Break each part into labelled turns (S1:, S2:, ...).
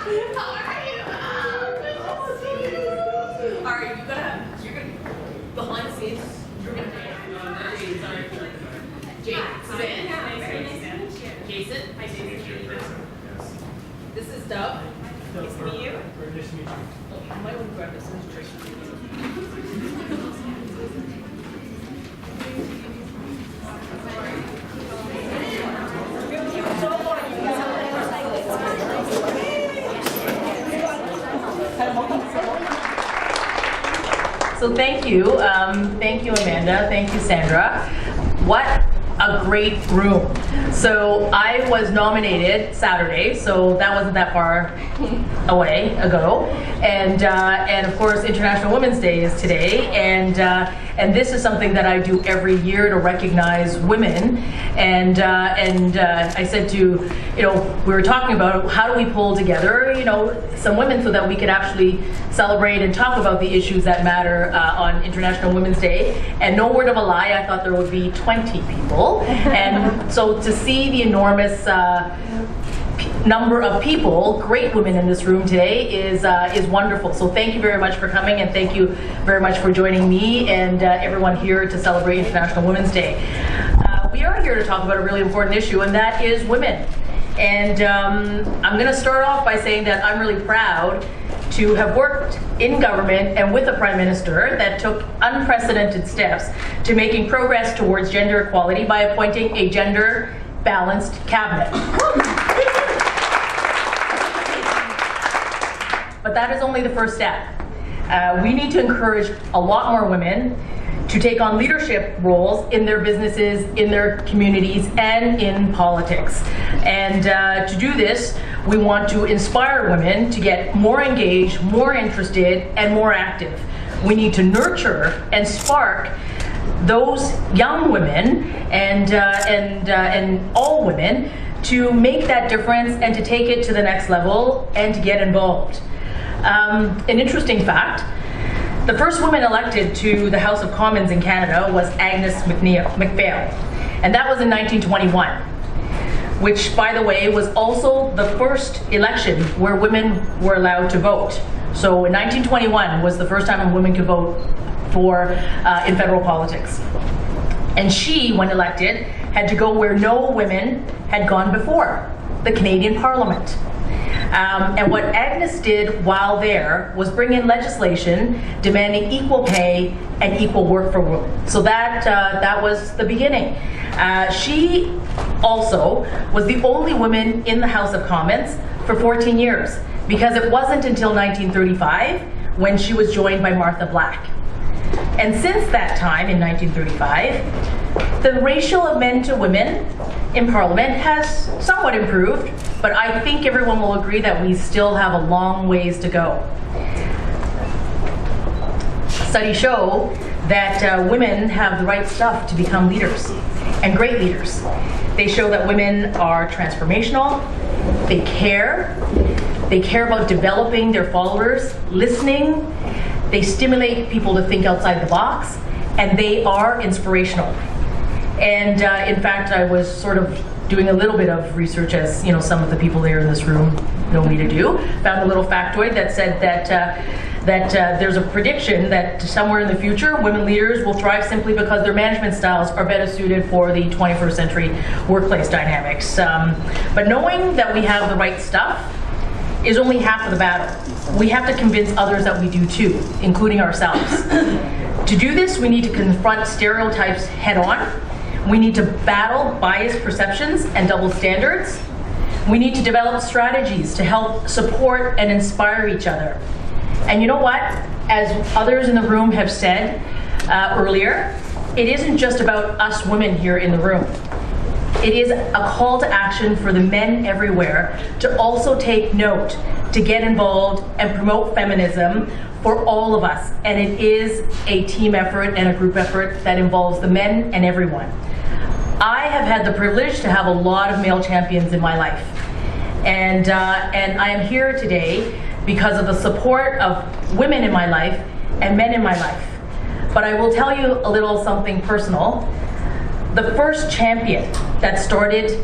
S1: Alright, you're gonna, behind the scenes, you're gonna Jason. Hi, Jason. This is Dub. Nice to meet you.
S2: Nice to meet you.
S1: Oh, I might want to grab this one. So thank you Amanda, thank you Sandra. What a great room. So I was nominated Saturday, so that wasn't that far ago, and of course International Women's Day is today, and this is something that I do every year to recognize women, and I said to, we were talking about how do we pull together, some women so that we could actually celebrate and talk about the issues that matter on International Women's Day, and no word of a lie, I thought there would be 20 people, and so to see the enormous number of people, great women in this room today, is wonderful. So thank you very much for coming, and thank you very much for joining me and everyone here to celebrate International Women's Day. We are here to talk about a really important issue, and that is women. And I'm going to start off by saying that I'm really proud to have worked in government and with a Prime Minister that took unprecedented steps to making progress towards gender equality by appointing a gender-balanced cabinet. But that is only the first step. We need to encourage a lot more women to take on leadership roles in their businesses, in their communities, and in politics. And to do this, we want to inspire women to get more engaged, more interested, and more active. We need to nurture and spark those young women and all women to make that difference and to take it to the next level and to get involved. An interesting fact, the first woman elected to the House of Commons in Canada was Agnes MacPhail, and that was in 1921, which, by the way, was also the first election where women were allowed to vote. So in 1921 was the first time a woman could vote in federal politics. And she, when elected, had to go where no women had gone before, the Canadian Parliament. And what Agnes did while there was bring in legislation demanding equal pay and equal work for women. So that was the beginning. She also was the only woman in the House of Commons for 14 years, because it wasn't until 1935 when she was joined by Martha Black. And since that time, in 1935, the ratio of men to women in Parliament has somewhat improved, but I think everyone will agree that we still have a long ways to go. Studies show that women have the right stuff to become leaders, and great leaders. They show that women are transformational, they care about developing their followers, listening, they stimulate people to think outside the box, and they are inspirational. And in fact, I was sort of doing a little bit of research, as some of the people here in this room know me to do. Found a little factoid that said that there's a prediction that somewhere in the future, women leaders will thrive simply because their management styles are better suited for the 21st century workplace dynamics. But knowing that we have the right stuff is only half of the battle. We have to convince others that we do too, including ourselves. To do this, we need to confront stereotypes head on. We need to battle biased perceptions and double standards. We need to develop strategies to help support and inspire each other. And you know what? As others in the room have said earlier, it isn't just about us women here in the room. It is a call to action for the men everywhere to also take note, to get involved and promote feminism for all of us. And it is a team effort and a group effort that involves the men and everyone. I have had the privilege to have a lot of male champions in my life. And I am here today because of the support of women in my life and men in my life. But I will tell you a little something personal. The first champion that started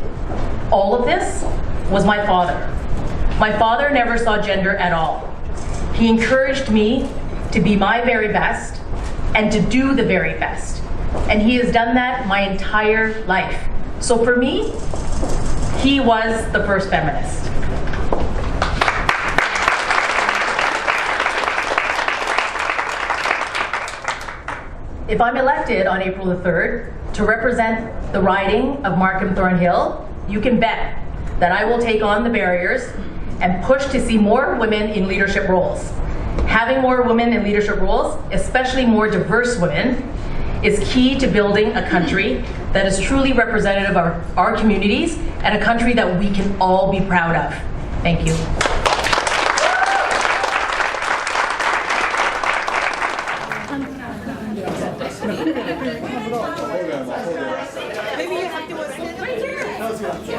S1: all of this was my father. My father never saw gender at all. He encouraged me to be my very best and to do the very best. And he has done that my entire life. So for me, he was the first feminist. If I'm elected on April the 3rd to represent the riding of Markham Thornhill, you can bet that I will take on the barriers and push to see more women in leadership roles. Having more women in leadership roles, especially more diverse women, is key to building a country that is truly representative of our communities and a country that we can all be proud of. Thank you.
S2: Maybe you have to sit right here.